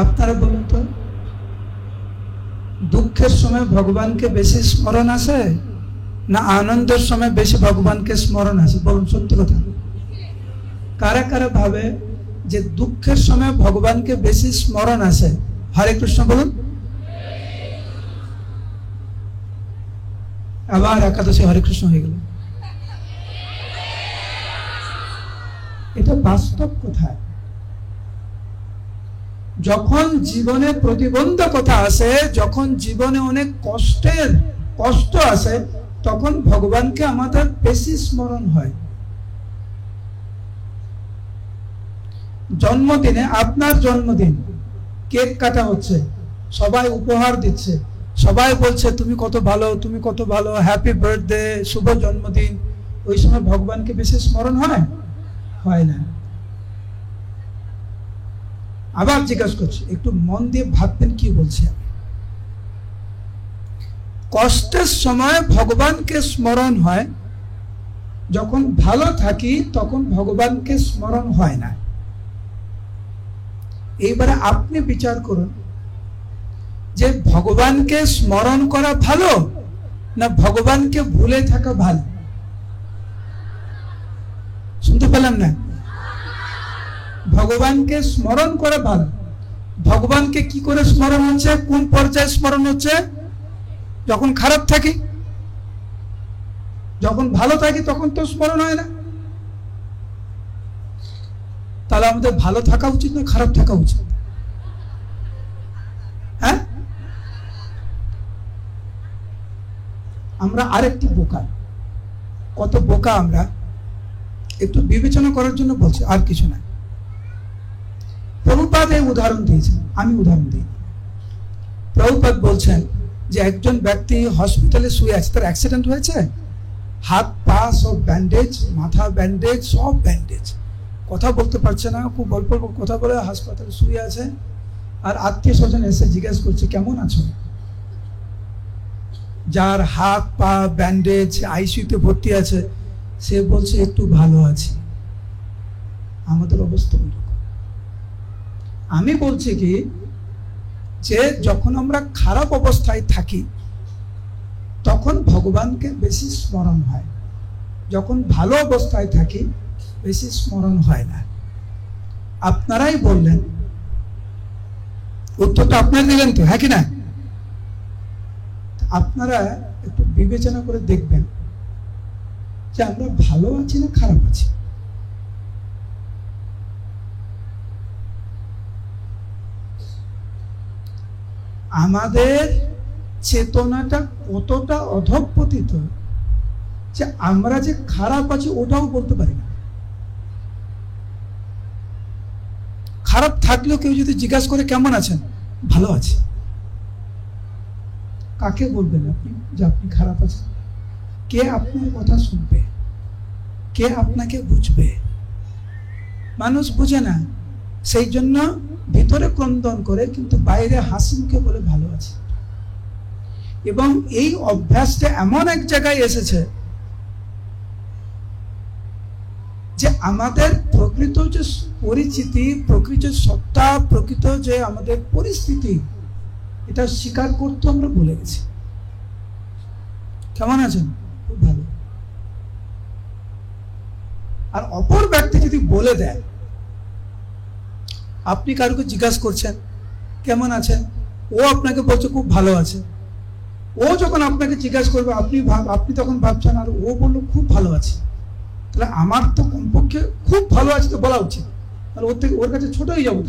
আপনারা বলুন তো, দুঃখের সময় ভগবানকে বেশি স্মরণ আসে না আনন্দের সময় বেশি ভগবানকে স্মরণ আসে? বলুন সত্যি কথা। কারা কারা ভাবে যে দুঃখের সময় ভগবানকে বেশি স্মরণ আসে? হরে কৃষ্ণ বলুন। আবার একাদশী হরে কৃষ্ণ হয়ে গেল। এটা বাস্তব কথা। যখন জীবনে প্রতিবন্ধকতা আসে, যখন জীবনে অনেক কষ্ট আসে, তখন ভগবানকে আমাদের বেশি স্মরণ হয়। জন্মদিনে, আপনার জন্মদিন, কেক কাটা হচ্ছে, সবাই উপহার দিচ্ছে, সবাই বলছে তুমি কত ভালো, তুমি কত ভালো, হ্যাপি বার্থডে, শুভ জন্মদিন। ওই সময় ভগবানকে বেশি স্মরণ হয় না। আবার জিজ্ঞাসা করছি, একটু মন দিয়ে ভাববেন কি বলছি। কষ্টের সময় ভগবানকে স্মরণ হয়, যখন ভালো থাকি তখন ভগবানকে স্মরণ হয় না। এইবারে আপনি বিচার করুন যে ভগবানকে স্মরণ করা ভালো না ভগবানকে ভুলে থাকা ভালো? শুনতে পেলাম না? ভগবানকে স্মরণ করা ভালো। ভগবানকে কি করে স্মরণ হচ্ছে, কোন পর্যায়ে স্মরণ হচ্ছে? যখন খারাপ থাকি। যখন ভালো থাকি তখন তো স্মরণ হয় না। তাহলে আমাদের ভালো থাকা উচিত না খারাপ থাকা উচিত? হ্যাঁ, আমরা আরেকটি বোকা। কত বোকা আমরা, একটু বিবেচনা করার জন্য বলছি, আর কিছু না। প্রভুপাদ এই উদাহরণ দিয়েছেন, আমি উদাহরণ দিই। প্রভুপাদ বলছেন যে একজন ব্যক্তি হসপিটালে শুয়ে আছে, তার অ্যাক্সিডেন্ট হয়েছে, হাত পা সব ব্যান্ডেজ, মাথা ব্যান্ডেজ, সব ব্যান্ডেজ, কথা বলতে পারছে না, খুব অল্প অল্প কথা বলে হাসপাতালে শুয়ে আছে। আর আত্মীয় স্বজন এসে জিজ্ঞাসা করছে কেমন আছো? যার হাত পা ব্যান্ডেজ, আইসিইউতে ভর্তি আছে, সে বলছে একটু ভালো আছি। আমাদের অবস্থা এরকম। আমি বলছি কি, যে যখন আমরা খারাপ অবস্থায় থাকি তখন ভগবানকে বেশি স্মরণ হয়, যখন ভালো অবস্থায় থাকি বেশি স্মরণ হয় না। আপনারাই বললেন, উত্তরটা আপনারা দিলেন তো, হ্যাঁ কি না? আপনারা একটু বিবেচনা করে দেখবেন যে আমরা ভালো আছি না খারাপ আছি। আমাদের চেতনাটা কতটা অধঃপতিত যে আমরা যে খারাপ আছি ওটাও বলতে পারি না। খারাপ থাকলেও কেউ যদি জিজ্ঞাসা করে কেমন আছেন, ভালো আছি, কাকে বলবেন আপনি যে আপনি খারাপ আছেন? কে আপনার কথা শুনবে? কে আপনাকে বুঝবে? মানুষ বুঝে না, সেই জন্য ভিতরে ক্রন্দন করে কিন্তু বাইরে হাসি মুখে বলে ভালো আছে। এবং এই অভ্যাসটা এমন এক জায়গায় এসেছে যে আমাদের প্রকৃত যে পরিচিতি, প্রকৃত সত্তা, প্রকৃত যে আমাদের পরিস্থিতি, এটা স্বীকার করতে আমরা ভুলে গেছি। কেমন আছেন? খুব ভালো। আর অপর ব্যক্তি যদি বলে দেয়, আপনি কারোকে জিজ্ঞাসা করছেন কেমন আছেন, ও আপনাকে বলছে খুব ভালো আছে। ও যখন আপনাকে জিজ্ঞাসা করবে আপনি তখন ভাবছেন আর ও বললো খুব ভালো আছে, তাহলে আমার তো কমপক্ষে খুব ভালো আছে তো বলা উচিত, আর ওর কাছে ছোট হয়ে যাবো।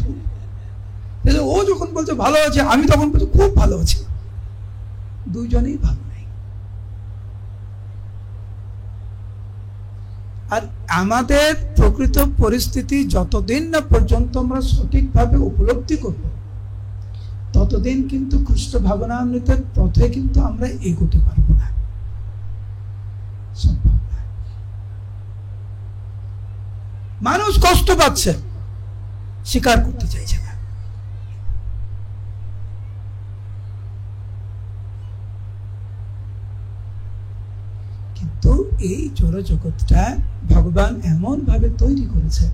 ও যখন বলছে ভালো আছে, আমি তখন বলছি খুব ভালো আছি। দুইজনেই ভালো নেই। আর আমাদের প্রকৃত পরিস্থিতি যতদিন না পর্যন্ত আমরা সঠিকভাবে উপলব্ধি করব, ততদিন কিন্তু কৃষ্ণ ভাবনামৃতের পথে কিন্তু আমরা এগোতে পারবো না, সম্ভব না। মানুষ কষ্ট পাচ্ছে, স্বীকার করতে চাইছে না। কিন্তু এই জড়জগৎটা ভগবান এমন ভাবে তৈরি করেছে,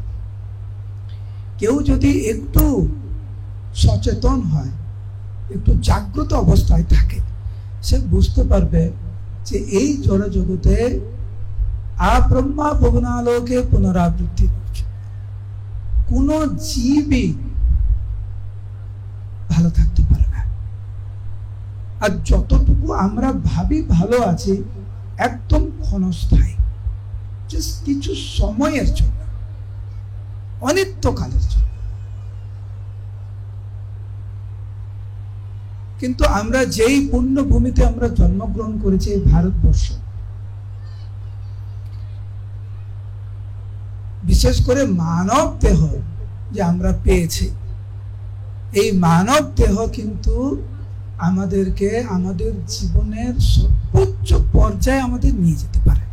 কেউ যদি একটু সচেতন হয়, একটু জাগ্রত অবস্থায় থাকে, সে বুঝতে পারবে যে এই জড় জগতে আব্রহ্মা ভুবনালোকে পুনরাবৃত্তি করছে। কোন জীবই ভালো থাকতে পারে না। আর যতটুকু আমরা ভাবি ভালো আছি, একদম ক্ষণস্থায়ী, কিছু সময়ের জন্য, অনিত্যকালের জন্য। কিন্তু আমরা যেই পুণ্যভূমিতে আমরা জন্মগ্রহণ করেছি, এই ভারতবর্ষ, বিশেষ করে মানব দেহ যে আমরা পেয়েছি, এই মানব দেহ কিন্তু আমাদেরকে আমাদের জীবনের সর্বোচ্চ পর্যায়ে আমাদের নিয়ে যেতে পারে।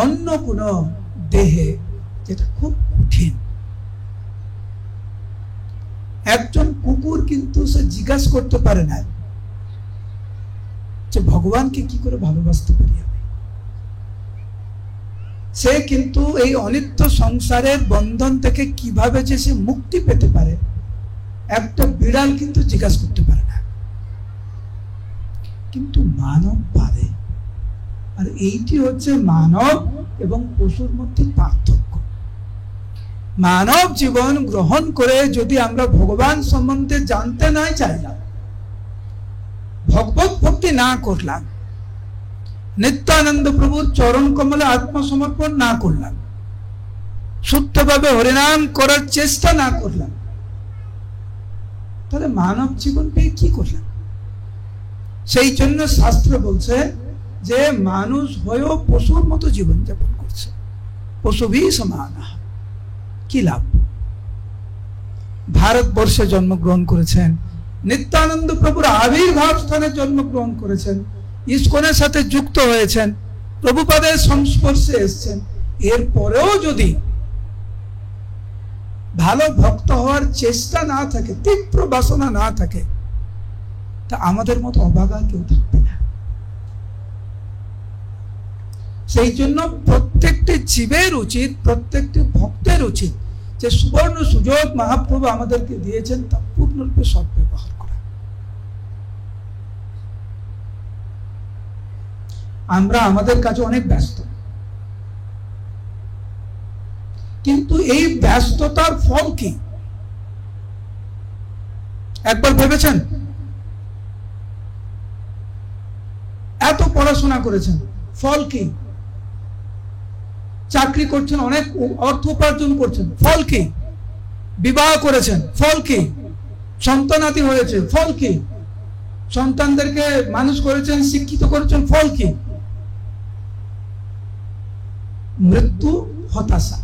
অন্য কোনো দেহে যেটা খুব কঠিন। একজন কুকুর কিন্তু সে জিজ্ঞাসা করতে পারে না যে ভগবানকে কি করে ভালোবাসতে পারি আমি। সে কিন্তু এই অনিত্য সংসারের বন্ধন থেকে কিভাবে যে সে মুক্তি পেতে পারে, একটা বিড়াল কিন্তু জিজ্ঞাসা করতে পারে না, কিন্তু মানব পারে। আর এইটি হচ্ছে মানব এবং পশুর মধ্যে পার্থক্য। মানব জীবন গ্রহণ করে যদি আমরা ভগবান সম্বন্ধে জানতে না চাইলাম, ভগবত ভক্তি না করলাম, নিত্যানন্দ প্রভুর চরণ কমলে আত্মসমর্পণ না করলাম, শুদ্ধভাবে হরিনাম করার চেষ্টা না করলাম, তাহলে মানব জীবন পেয়ে কি করলাম? সেই জন্য শাস্ত্র বলছে যে মানুষ হয়েও পশুর মতো জীবন যাপন করছে, পশুভি সমান। কি লাভ? ভারতবর্ষে জন্মগ্রহণ করেছেন, নিত্যানন্দ প্রভুর আবির্ভাব স্থানে জন্মগ্রহণ করেছেন, ইস্কনের সাথে যুক্ত হয়েছেন, প্রভুপাদের সংস্পর্শে এসেছেন, এরপরেও যদি ভালো ভক্ত হওয়ার চেষ্টা না থাকে, তীব্র বাসনা না থাকে, তা আমাদের মতো অভাগা কেউ থাকবে না। সেই জন্য প্রত্যেকটি জীবের উচিত, প্রত্যেকটি ভক্তের উচিত যে সুবর্ণ সুযোগ মহাপ্রভু আমাদেরকে দিয়েছেন তা পূর্ণরূপে সদ্ব্যবহার করা। আমরা আমাদের কাছে অনেক ব্যস্ত, কিন্তু এই ব্যস্ততার ফল কি একবার ভেবেছেন? এত পড়াশোনা করেছেন, ফল কি? চাকরি করছেন, অনেক অর্থ উপার্জন করছেন, ফল কি? বিবাহ করেছেন, ফল কি? সন্তানাদি হয়েছে, ফল কি? সন্তানদেরকে মানুষ করেছেন, শিক্ষিত করেছেন, ফল কি? মৃত্যু, হতাশা।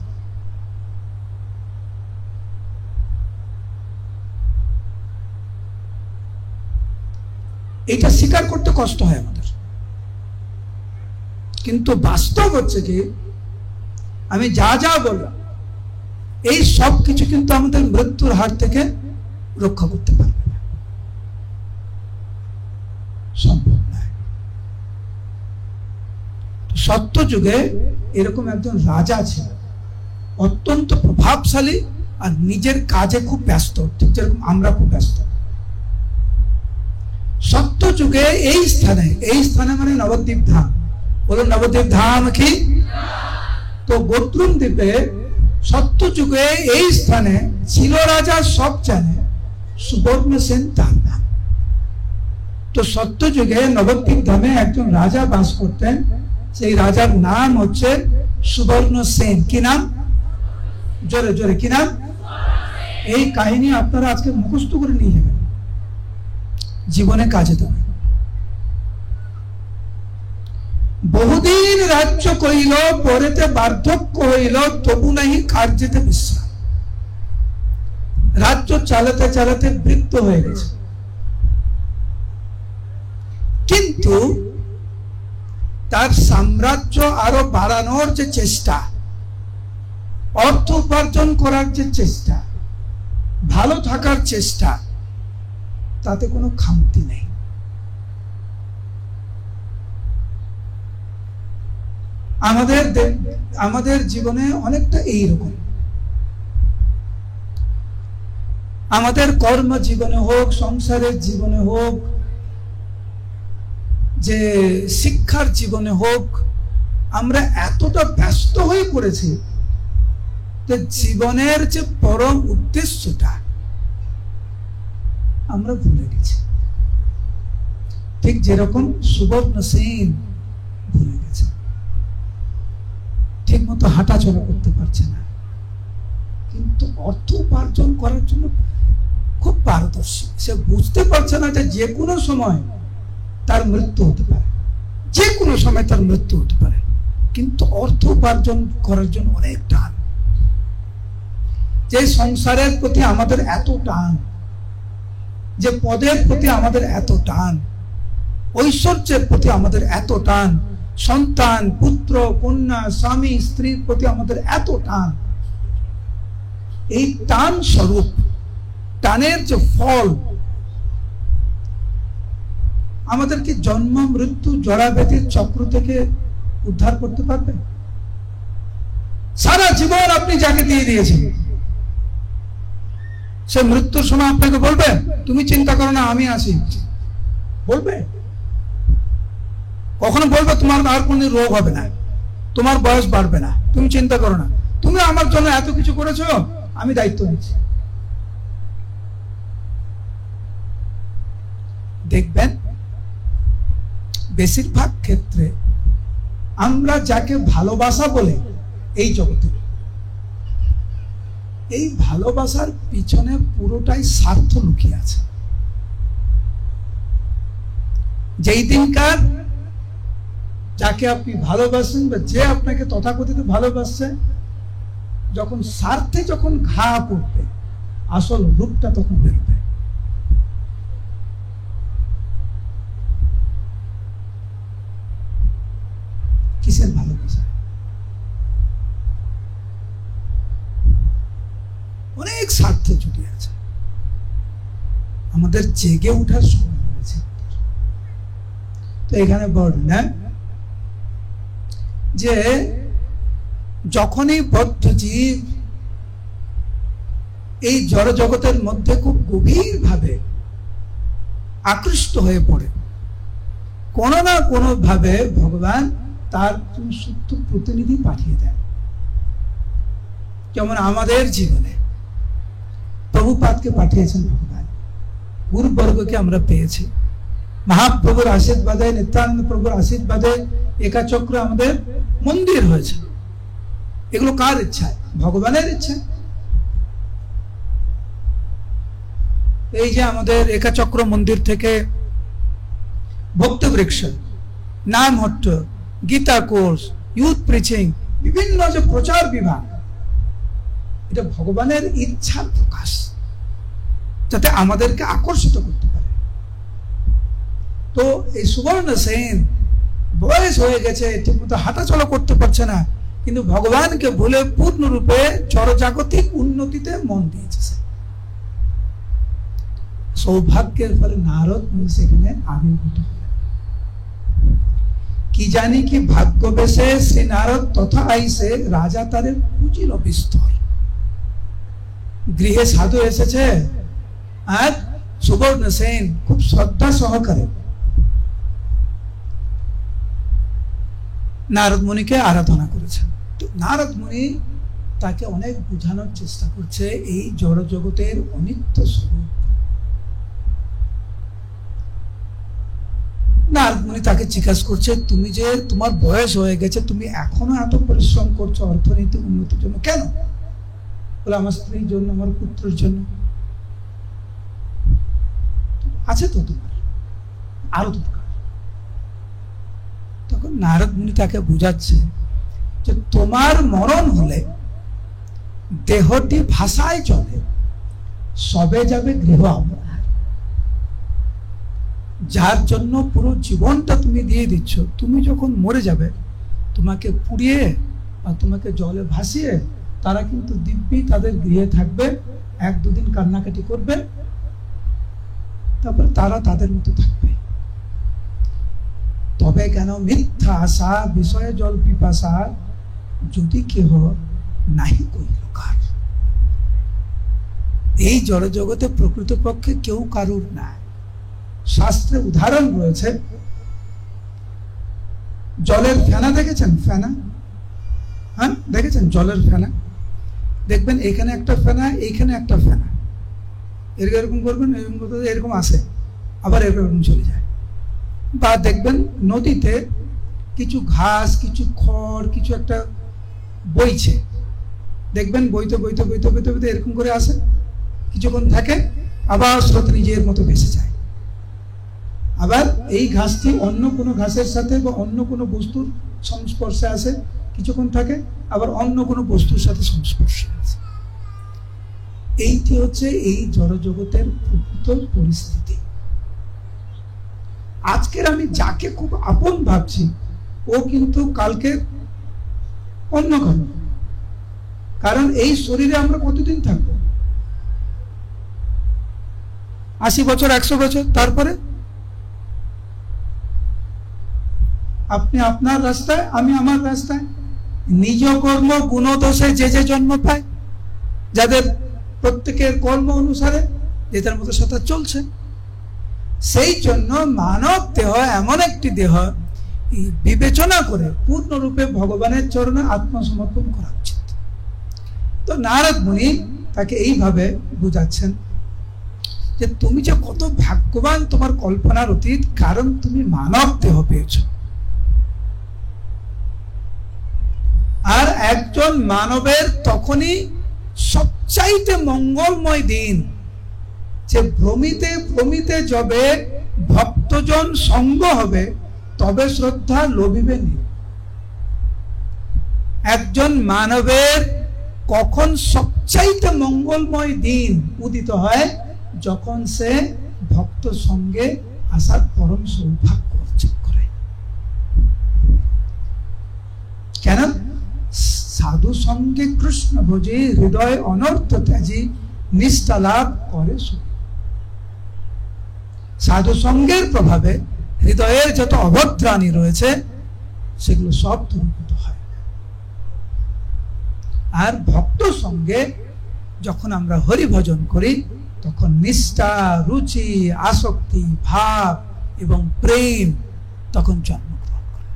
এটা স্বীকার করতে কষ্ট হয় আমাদের, কিন্তু বাস্তব হচ্ছে কি, আমি যা যা বললাম এই সব কিছু কিন্তু আমাদের মৃত্যুর হাত থেকে রক্ষা করতে পারবে না, সম্ভব নয়। সত্য যুগে এরকম একজন রাজা ছিল, অত্যন্ত প্রভাবশালী আর নিজের কাজে খুব ব্যস্ত, ঠিক যেরকম আমরা খুব ব্যস্ত। সত্য যুগে এই স্থানে মানে নবদ্বীপ ধাম, বলুন নবদ্বীপ ধাম কি? তো গোত্রুম দ্বীপে সত্য যুগে এই স্থানে ছিল রাজা, সব জানে, সুবর্ণ সেন তার নাম। তো সত্য যুগে নবদ্বীপ ধামে একজন রাজা বাস করতেন, সেই রাজার নাম হচ্ছে সুবর্ণ সেন। কি নাম? জোরে জোরে কি নাম? এই কাহিনী আপনারা আজকে মুখস্থ করে নিয়ে যাবেন, জীবনে কাজে দেবে। বহুদিন রাজ্য কইল, পরেতে বার্ধক্য হইল, তবু নাহি কার্যেতে বিশ্রাম। রাজ্য চালাতে চালাতে বৃদ্ধ হয়ে গেছে, কিন্তু তার সাম্রাজ্য আরো বাড়ানোর যে চেষ্টা, অর্থ উপার্জন করার যে চেষ্টা, ভালো থাকার চেষ্টা, তাতে কোনো খামতি নেই। আমাদের জীবনে অনেকটা এইরকম। আমাদের কর্ম জীবনে হোক, সংসারের জীবনে হোক, যে শিক্ষার জীবনে হোক, আমরা এতটা ব্যস্ত হয়ে পড়েছি যে জীবনের যে পরম উদ্দেশ্যটা আমরা ভুলে গেছি। ঠিক যেরকম সুবর্ণ সেন ভুলে গেছে, ঠিক মতো হাঁটা চলা করতে পারছে না, কিন্তু অর্থ উপার্জন করার জন্য খুব পারদর্শী। সে বুঝতে পারছে না যে যে কোনো সময় তার মৃত্যু হতে পারে, যে কোনো সময় তার মৃত্যু হতে পারে, কিন্তু অর্থ উপার্জন করার জন্য অনেক টান। যে সংসারের প্রতি আমাদের এত টান, যে পদের প্রতি আমাদের এত টান, ঐশ্বর্যের প্রতি আমাদের এত টান, সন্তান, পুত্র, কন্যা, স্বামী, স্ত্রীর প্রতি আমাদের এত টান, এই টান স্বরূপ টানের যে ফল আমাদেরকে জন্ম মৃত্যু জড়াব্যাধির চক্র থেকে উদ্ধার করতে পারবে? সারা জীবন আপনি যাকে দিয়ে দিয়েছেন, সে মৃত্যুর সময় আপনাকে বলবে তুমি চিন্তা করো না আমি আছি? বলবে? কখনো বলবে তোমার আর কোনো রোগ হবে না, তোমার বয়স বাড়বে না, তুমি চিন্তা করো না, তুমি আমার জন্য এত কিছু করেছো, আমি দায়িত্ব নিচ্ছি? দেখবেন বেশিরভাগ ক্ষেত্রে আমরা যাকে ভালোবাসা বলে এই জগতে, এই ভালোবাসার পিছনে পুরোটাই স্বার্থ লুকিয়ে আছে। যেই দিনকার যাকে আপনি ভালোবাসেন বা যে আপনাকে তথাকথিত ভালোবাসছে, যখন স্বার্থে যখন ঘা পড়বে, আসল রূপটা তখন বেরোবে। কিসের ভালোবাসা? অনেক স্বার্থ জড়িয়ে আছে। আমাদের জেগে ওঠার সময় হয়েছে। তো এখানে বর্ণনা যে যখনই বদ্ধ জীব এই জড় জগতের মধ্যে খুব গভীর ভাবে আকৃষ্ট হয়ে পড়ে, কোনো না কোনো ভাবে ভগবান তার সত্য প্রতিনিধি পাঠিয়ে দেন। যেমন আমাদের জীবনে প্রভুপাদকে পাঠিয়েছেন ভগবান, গুরুবর্গকে আমরা পেয়েছি, মহাপ্রভুর আশীর্বাদে, নিত্যানন্দ প্রভুর আশীর্বাদে একাচক্র আমাদের মন্দির হয়েছে। এগুলো কার ইচ্ছায়? ভগবানের ইচ্ছায়। এই যে আমাদের একাচক্র মন্দির থেকে ভক্তি বৃক্ষ, Namhatta, Gita course, youth preaching, বিভিন্ন যে প্রচার বিভাগ, এটা ভগবানের ইচ্ছার প্রকাশ, যাতে আমাদেরকে আকর্ষিত করতে পারে। তো এই সুবর্ণ সেন বয়স হয়ে গেছে, ঠিকমতো হাঁটাচলা করতে পারছে না, কিন্তু ভগবানকে ভুলে পূর্ণরূপে জড়জাগতিক উন্নতিতে মন দিয়েছে। সৌভাগ্যের ফলে নারদ মুনি সেখানে আবির্ভূত হলেন। কি জানি কি ভাগ্য বেশে শ্রী নারদ তথা আইসে রাজা তাদের পুজিল বিস্তর। গৃহে সাধু এসেছে আর সুবর্ণ সেন খুব শ্রদ্ধা সহকারে নারদ মুনিকে আরাধনা করেছেন। তো নারদ মুনি তাকে অনেক বোঝানোর চেষ্টা করছে এই জড় জগতের অনিত্য স্বরূপ। নারদ মুনি তাকে জিজ্ঞাসা করছে, তুমি যে তোমার বয়স হয়ে গেছে, তুমি এখনো এত পরিশ্রম করছো অর্থনীতি উন্নতির জন্য, কেন? বলে আমার স্ত্রীর জন্য, আমার পুত্রের জন্য। আছে তো তোমার আরো দরকার। তখন নারদ মুনি তাকে বুঝাচ্ছে যে তোমার মরণ হলে দেহটি ভাষায় চলে, সবে যাবে গৃহ অপরাধ। যার জন্য পুরো জীবনটা তুমি দিয়ে দিচ্ছ, তুমি যখন মরে যাবে, তোমাকে পুড়িয়ে বা তোমাকে জলে ভাসিয়ে তারা কিন্তু দিব্যি তাদের গৃহে থাকবে, 1-2 দিন কান্নাকাটি করবে, তারপর তারা তাদের মতো থাকবে। তবে কেন মিথ্যা আশা বিষয়ে জল পিপাসা, যদি কেহ নাহি কইল কার। এই জড়জগতে প্রকৃতপক্ষে কেউ কারুর না। শাস্ত্রে উদাহরণ রয়েছে, জলের ফেনা দেখেছেন? ফেনা, হ্যাঁ দেখেছেন জলের ফেনা? দেখবেন এখানে একটা ফেনা, এইখানে একটা ফেনা, এরকম করবেন, এরকম করতে এরকম আসে, আবার এরকম চলে যায়। বা দেখবেন নদীতে কিছু ঘাস, কিছু খড়, কিছু একটা বইছে, দেখবেন বইতে বইতে বইতে বইতে বইতে এরকম করে আসে, কিছুক্ষণ থাকে, আবার স্রোত নিজের মতো ভেসে যায়। আবার এই ঘাসটি অন্য কোনো ঘাসের সাথে বা অন্য কোনো বস্তুর সংস্পর্শে আসে, কিছুক্ষণ থাকে, আবার অন্য কোনো বস্তুর সাথে সংস্পর্শে আসে। এইটি হচ্ছে এই জড়জগতের প্রকৃত পরিস্থিতি। আজকের আমি যাকে খুব আপন ভাবছি, ও কিন্তু কালকে অন্য কারণ। কারণ এই শরীরে আমরা কতদিন থাকবো? 80 বছর, 100 বছর, তারপরে আপনি আপনার রাস্তায়, আমি আমার রাস্তায়। নিজ কর্ম গুণদোষে যে যে জন্ম পায়, যাদের প্রত্যেকের কর্ম অনুসারে যে তার মতো সাথে চলছে। সেই জন্য মানব দেহ এমন একটি দেহ, বিবেচনা করে পূর্ণরূপে ভগবানের চরণে আত্মসমর্পণ করা উচিত। তো নারদ মুনি তাকে এইভাবে বুঝাচ্ছেন যে তুমি যে কত ভাগ্যবান, তোমার কল্পনার অতীত, কারণ তুমি মানব দেহ পেয়েছ। আর একজন মানবের তখনই সবচাইতে মঙ্গলময় দিন, যে ভ্রমিতে ভ্রমিতে যবে ভক্তজন সঙ্গ হবে, তবে শ্রদ্ধা লোভিবে নি। একজন মানবের কখন সবচাইতে মঙ্গলময় দিন উদিত হয়? যখন সে ভক্ত সঙ্গে আসার পরম সৌভাগ্য অর্জন করে। কেন? সাধু সঙ্গে কৃষ্ণ ভোজে, হৃদয় অনর্থ ত্যাজি, নিষ্ঠা লাভ করে। সাধু সঙ্গের প্রভাবে হৃদয়ের যত অভদ্রাণী রয়েছে সেগুলো সব দূরীভূত হয়। আর ভক্ত সঙ্গে যখন আমরা হরি ভজন করি, তখন নিষ্ঠা, রুচি, আসক্তি, ভাব এবং প্রেম তখন জন্মগ্রহণ করে।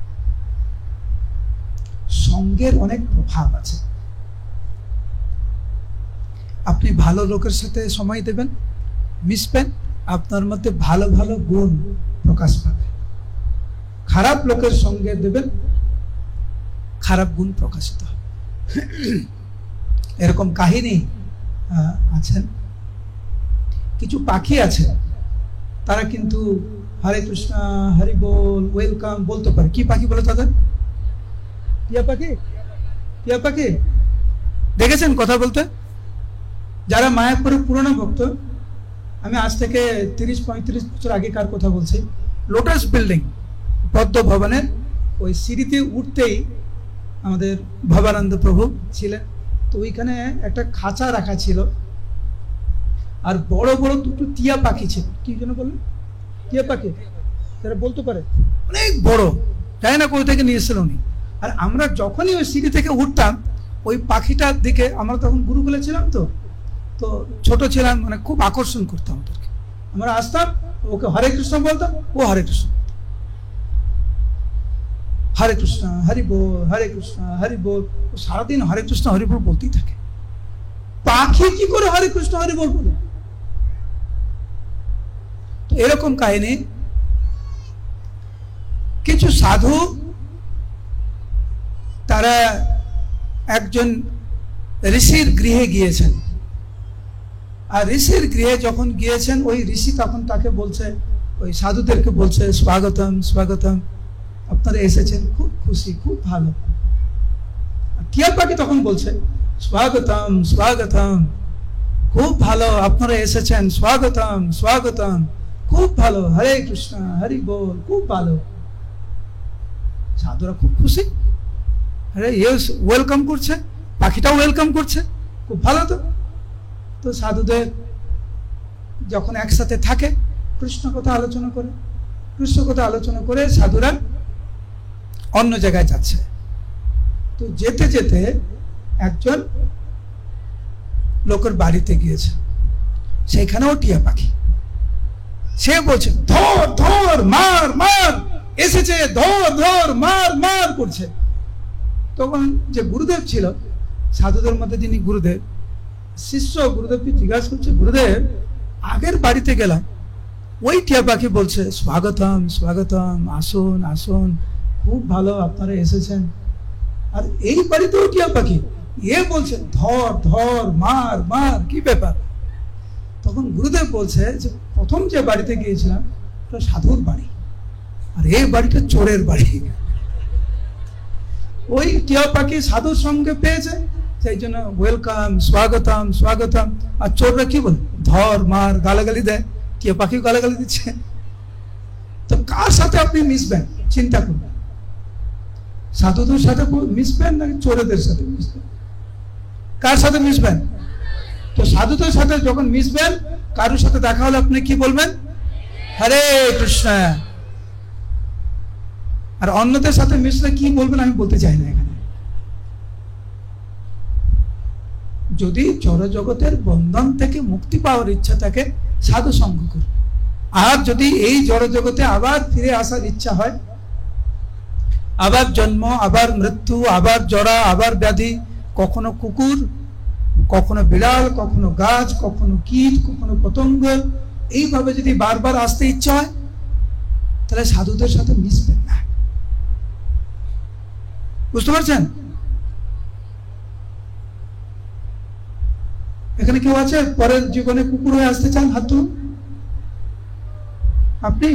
সঙ্গের অনেক প্রভাব আছে। আপনি ভালো লোকের সাথে সময় দেবেন, মিশবেন, আপনার মধ্যে ভালো ভালো গুণ প্রকাশ পাবে। খারাপ লোকের সঙ্গে দেবেন, খারাপ গুণ প্রকাশিত হবে। এরকম কাহিনী আছেন, কিছু পাখি আছে, তারা কিন্তু হরে কৃষ্ণ, হরি বল, ওয়েলকাম বলতে পারে। কি পাখি বলে তাদের? টিয়া পাখি। টিয়া পাখি দেখেছেন কথা বলতে? যারা মায়াপুরের পুরনো ভক্ত, আমি আজ থেকে 30-35 বছর আগেকার কথা বলছি, লোটাস বিল্ডিং পদ্ম ভবনের ওই সিঁড়িতে উঠতেই আমাদের ভবানন্দ প্রভু ছিলেন। তো ওইখানে একটা খাঁচা রাখা ছিল, আর বড় বড় দুটো টিয়া পাখি ছিল। কি জন্য বললেন? টিয়া পাখি, যারা বলতে পারে, অনেক বড়, জানি না কোথা থেকে নিয়ে এসেছিল উনি। আর আমরা যখনই ওই সিঁড়ি থেকে উঠতাম, ওই পাখিটার দিকে, আমরা তখন গুরুকুলে ছিলাম, তো তো ছোট ছিলাম, মানে খুব আকর্ষণ করতাম ওদেরকে। আমরা আসতাম, ওকে হরে কৃষ্ণ বলতাম, ও হরে কৃষ্ণ, হরে কৃষ্ণ হরি বল, হরে কৃষ্ণ হরি বল। ও সারাদিন হরে কৃষ্ণ হরি বল বলতেই থাকে। পাখি কি করে হরে কৃষ্ণ হরি বল বলে? তো এরকম কাহিনী। কিছু সাধু, তারা একজন ঋষির গৃহে গিয়েছেন। আর ঋষির গৃহে যখন গিয়েছেন, ওই ঋষি তখন তাকে বলছে, ওই সাধুদেরকে বলছে, স্বাগতম স্বাগতম, আপনারা এসেছেন, খুব খুশি, খুব ভালো। টিয়া পাখি তখন বলছে, স্বাগতম স্বাগতম, খুব ভালো আপনারা এসেছেন, স্বাগতম স্বাগতম, খুব ভালো, হরে কৃষ্ণ হরি বল, খুব ভালো। সাধুরা খুব খুশি, আরে ওয়েলকাম করছে, পাখিটাও ওয়েলকাম করছে, খুব ভালো। তো সাধুদের যখন একসাথে থাকে, কৃষ্ণ কথা আলোচনা করে, কৃষ্ণ কথা আলোচনা করে সাধুরা অন্য জায়গায় যাচ্ছে। তো যেতে যেতে একজন লোকের বাড়িতে গিয়েছে। সেখানেও টিয়া পাখি। সে বলছে ধর ধর মার মার, এসেছে ধর ধর মার মার করছে। তখন যে গুরুদেব ছিল, সাধুদের মধ্যে যিনি গুরুদেব, শিষ্য গুরুদেবকে জিজ্ঞাসা করছে, গুরুদেব আগের বাড়িতে গেলাম, ওই টিয়া পাখি বলছে স্বাগতম স্বাগতম, আসুন আসুন, খুব ভালো আপনারা এসেছেন। আর এই বাড়িতেও টিয়া পাখি, এ বলছে ধর ধর মার মার, কি ব্যাপার? তখন গুরুদেব বলছে যে প্রথম যে বাড়িতে গিয়েছিলাম ওটা সাধুর বাড়ি, আর এই বাড়িটা চোরের বাড়ি। ওই টিয়া পাখি সাধুর সঙ্গে পেয়েছে, সেই জন্য ওয়েলকাম স্বাগতম স্বাগতম। আর চোররা কি বলে? ধর মার, গালাগালি দেয়। টিয়া পাখি গালাগালি দিচ্ছে। তো কার সাথে আপনি মিশবেন চিন্তা করবেন, সাধুদের সাথে মিশবেন নাকি চোরেদের সাথে মিশবেন? কার সাথে মিশবেন? তো সাধুদের সাথে যখন মিশবেন, কারোর সাথে দেখা হলে আপনি কি বলবেন? হরে কৃষ্ণ। আর অন্যদের সাথে মিশলে কি বলবেন আমি বলতে চাই না এখানে। যদি জড়জগতের বন্ধন থেকে মুক্তি পাওয়ার ইচ্ছা থাকে, সাধু সঙ্গ করুন। আর যদি এই জড়জগতে আবার ফিরে আসার ইচ্ছা হয়, আবার জন্ম, আবার মৃত্যু, আবার জরা, আবার ব্যাধি, কখনো কুকুর, কখনো বিড়াল, কখনো গাছ, কখনো কীট, কখনো পতঙ্গ, এইভাবে যদি বারবার আসতে ইচ্ছা হয়, তাহলে সাধুদের সাথে মিশবেন না। বুঝতে পারছেন? এখানে কেউ আছে পরের জীবনে কুকুর হয়ে আসতে চান? হাত তুলুন। আপনি?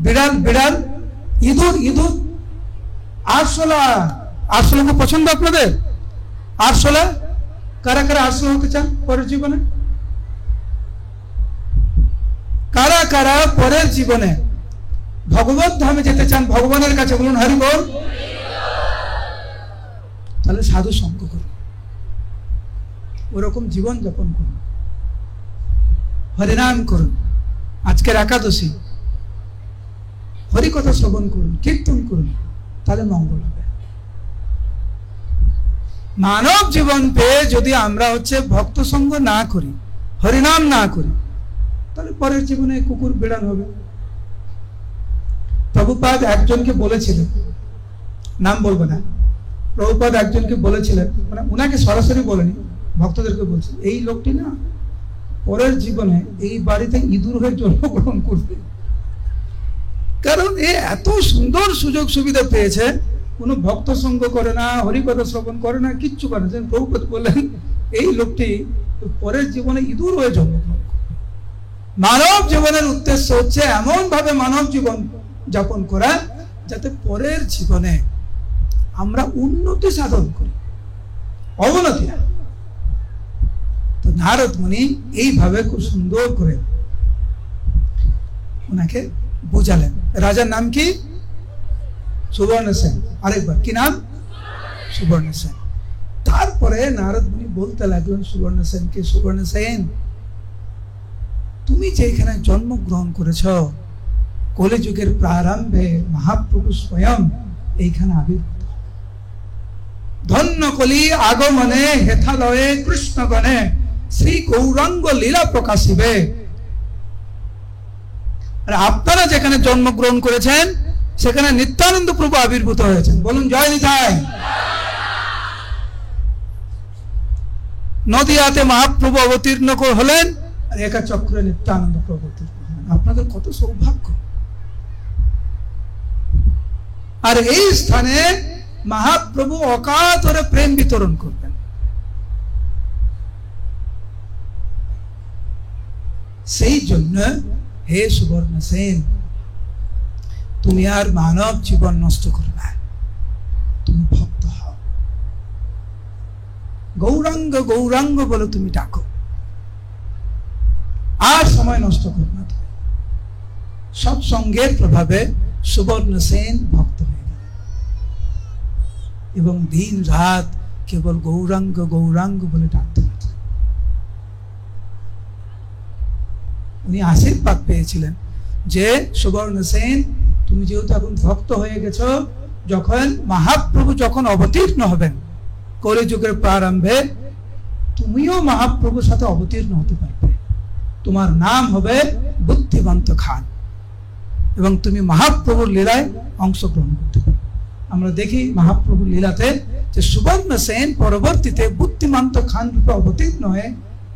বিড়াল বিড়াল, ইঁদুর ইঁদুর, আরশোলা, আরশোলাকে পছন্দ আপনাদের? আরশোলা, কারা কারা আরশোলা হতে চান পরের জীবনে? কারা কারা পরের জীবনে ভগবত ধামে যেতে চান, ভগবানের কাছে? বলুন হরি বল। তাহলে সাধু সঙ্গ করুন, ওরকম জীবন যাপন করুন, হরিনাম করুন। আজকের একাদশী হরিকথা শ্রবণ করুন, কীর্তন করুন, তাহলে মঙ্গল হবে। মানব জীবন পেয়ে যদি আমরা ভক্ত সঙ্গ না করি, হরিনাম না করি, তাহলে পরের জীবনে কুকুর বিড়াল হবে। প্রভুপাদ একজনকে বলেছিলেন, নাম বলবো না, প্রভুপাদ একজনকে বলেছিলেন, মানে উনাকে সরাসরি বলেনি, ভক্তদেরকে বলছে, এই লোকটি না পরের জীবনে এই বাড়িতে ইঁদুর হয়ে জন্মগ্রহণ করবে। কারণ এ এত সুন্দর সুযোগ সুবিধা পেয়েছে, কোনো ভক্ত সঙ্গ করে না, হরিকথা শ্রবণ করে না, কিচ্ছু করে না। প্রভুপাদ বললেন এই লোকটি পরের জীবনে ইঁদুর হয়ে জন্মগ্রহণ করবে। মানব জীবনের উদ্দেশ্য হচ্ছে এমন ভাবে মানব জীবন যাপন করা যাতে পরের জীবনে আমরা উন্নতি সাধন করি, অবনতি না। তো নারদ মুনি এইভাবে খুব সুন্দর করে ওনাকে বুঝালেন। রাজার নাম কি? সুবর্ণ সেন। আরেকবার কি নাম? সুবর্ণ সেন। তারপরে নারদ মুনি বলতে লাগলেন সুবর্ণ সেনকে, সুবর্ণ সেন, তুমি যে এখানে জন্মগ্রহণ করেছ, কলিযুগের প্রারম্ভে মহাপ্রভু স্বয়ং এইখানে আবির্ভূত। ধন্য কলি আগমনে হেথালয়ে কৃষ্ণগণে শ্রী গৌরাঙ্গ লীলা প্রকাশিবে। আর আপনারা যেখানে জন্মগ্রহণ করেছেন সেখানে নিত্যানন্দ প্রভু আবির্ভূত হয়েছেন। বলুন জয় নিতাই। নদিয়াতে মহাপ্রভু অবতীর্ণ হলেন, আর একা চক্রে নিত্যানন্দ প্রভু অবতীর্ণ হলেন। আপনাদের কত সৌভাগ্য। আর এই স্থানে মহাপ্রভু অকাতরে প্রেম বিতরণ করবেন। সেই জন্য হে সুবর্ণ সেন, তুমি আর মানব জীবন নষ্ট করো না, তুমি ভক্ত হও, গৌরাঙ্গ গৌরাঙ্গ বলে তুমি ডাকো, আর সময় নষ্ট করো না। সৎসঙ্গের প্রভাবে সুবর্ণ সেন ভক্ত হয়ে গেল এবং দিন রাত কেবল গৌরাঙ্গ গৌরাঙ্গ বলে ডাকতে লাগলেন। উনি আশীর্বাদ পেয়েছিলেন যে সুবর্ণ সেন, তুমি যেহেতু এখন ভক্ত হয়ে গেছো, যখন মহাপ্রভু যখন অবতীর্ণ হবেন কলিযুগের প্রারম্ভে তুমিও মহাপ্রভুর সাথে অবতীর্ণ হতে পারবে। তোমার নাম হবে বুদ্ধিমন্ত খান এবং তুমি মহাপ্রভুর লীলায় অংশগ্রহণ করতে পারবে। আমরা দেখি মহাপ্রভুর লীলাতে যে সুবর্ণ সেন পরবর্তীতে বুদ্ধিমন্ত খান রূপে অবতীর্ণ হয়ে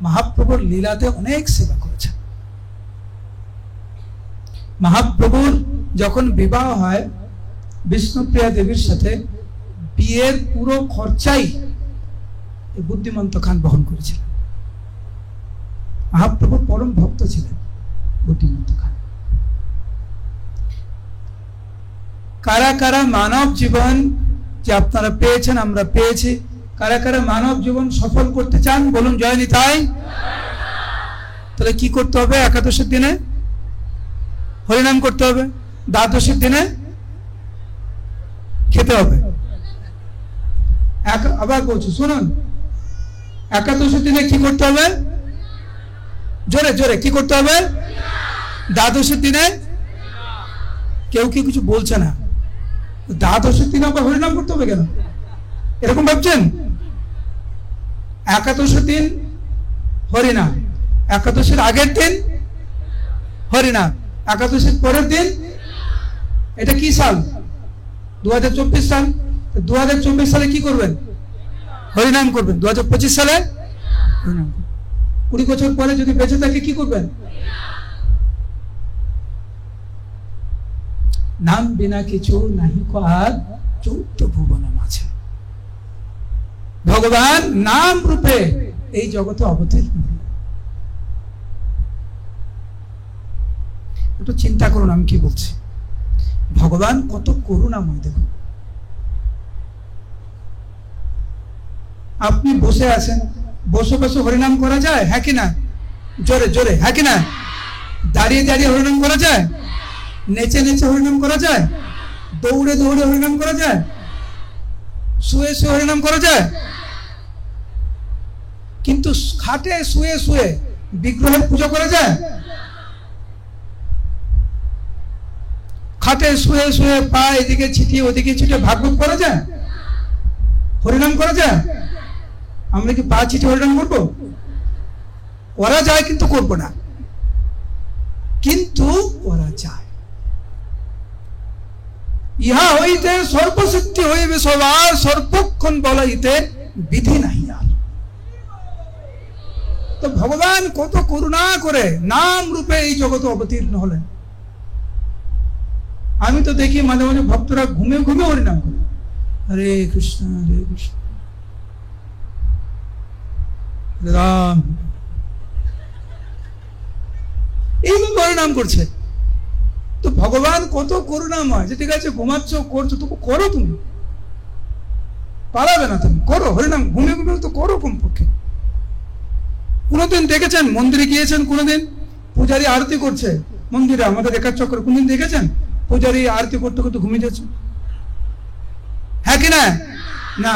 মহাপ্রভুর লীলাতে অনেক সেবা করেছেন। মহাপ্রভুর যখন বিবাহ হয় বিষ্ণুপ্রিয়া দেবীর সাথে, বিয়ের পুরো খরচাই বুদ্ধিমন্ত খান বহন করেছিলেন। মহাপ্রভুর পরম ভক্ত ছিলেন বুদ্ধিমন্ত খান। কারা কারা মানব জীবন যে আপনারা পেয়েছেন, আমরা পেয়েছি, কারা কারা মানব জীবন সফল করতে চান বলুন জয় নিতাই। তাহলে কি করতে হবে? একাদশের দিনে হরিনাম করতে হবে, দ্বাদশের দিনে খেতে হবে। আবার বলছি শুনুন, একাদশের দিনে কি করতে হবে? জোরে জোরে কি করতে হবে? দ্বাদশের দিনে কেউ কি কিছু বলছে না। দ্বাদশের দিনে আবার হরিনাম করতে হবে কেন এরকম ভাবছেন? একাদশের দিন হরিনাম, একাদশের আগের দিন হরিনাম, একাদশের পরের দিন, এটা কি সাল? 2024 সাল। 2024 সালে কি করবেন? হরিনাম করবেন। 2025 সালে হরিনাম করবেন। 20 বছর পরে যদি বেঁচে থাকে কি করবেন? নাম বিনা কিছু নাহি আর 14 ভুবন মাঝে ভগবান নাম রূপে এই জগতে অবতীর্ণ হলেন। একটু চিন্তা করুন আমি কি বলছি। ভগবান কত করুণাময় দেখুন। আপনি বসে আছেন, বসে বসে হরিনাম করা যায়, হ্যাঁ কি না? জোরে জোরে হ্যাঁ কি না? দাঁড়িয়ে দাঁড়িয়ে হরিনাম করা যায়, নেচে নেচে হরিনাম করা যায়, দৌড়ে দৌড়ে হরিনাম করা যায়, শুয়ে শুয়ে হরিনাম করা যায়। কিন্তু খাটে শুয়ে শুয়ে বিগ্রহের পূজা করা যায়? খাটে শুয়ে শুয়ে পা এদিকে ছিটিয়ে ওদিকে ছিটিয়ে ভাগবত করা যায়? হরিনাম করা যায়? আমরা কি পা ছিটিয়ে হরিনাম করবো? করা যায় কিন্তু করবো না, কিন্তু করা যায়। ইহা হইতে সর্বশক্তি হইবে সবার, সর্বক্ষণ বলাইতে বিধি নাই আর। তো ভগবান কত করুণা করে নাম রূপে এই জগতে অবতীর্ণ হলেন। আমি তো দেখি মাঝে মাঝে ভক্তরা ঘুমে ঘুমে হরিনাম করে, হরে কৃষ্ণ হরে কৃষ্ণ রাম, এইভাবে হরিনাম করছে। তো ভগবান কত করুণাময় যে ঠিক আছে ঘুমাচ্ছ করছো তবু করো, তুমি পালাবে না, তুমি করো হরিনাম, ঘুমে ঘুমে তো করো কমপক্ষে। কোনোদিন দেখেছেন মন্দিরে গিয়েছেন, কোনোদিন পূজারী আরতি করছে মন্দিরে, আমাদের একার চক্রে কোনদিন দেখেছেন পূজারী আরতি করতে করতে ঘুমিয়ে যাচ্ছে? হ্যাঁ কি না? না।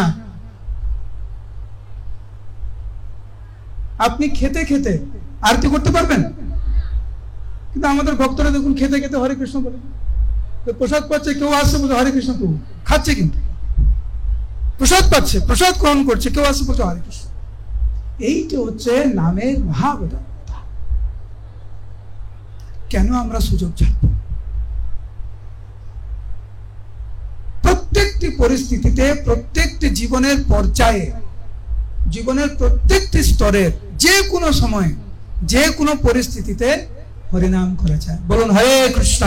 আপনি খেতে খেতে আরতি করতে পারবেন? কিন্তু আমাদের ভক্তরা দেখুন খেতে খেতে হরে কৃষ্ণ বলে, প্রসাদ পাচ্ছে, কেউ আসছে বলছে হরে কৃষ্ণ, কেউ খাচ্ছে কিন্তু প্রসাদ পাচ্ছে, প্রসাদ গ্রহণ করছে, কেউ আসছে বলছে হরে কৃষ্ণ। এইটা হচ্ছে নামের মহাবদান্যতা। কেন আমরা সুযোগ ছাড়ব? প্রত্যেকটি পরিস্থিতিতে, প্রত্যেকটি জীবনের পর্যায়ে, জীবনের প্রত্যেকটি স্তরের যে কোনো সময়ে, যে কোনো পরিস্থিতিতে হরিনাম করা যায়। বলুন হরে কৃষ্ণ।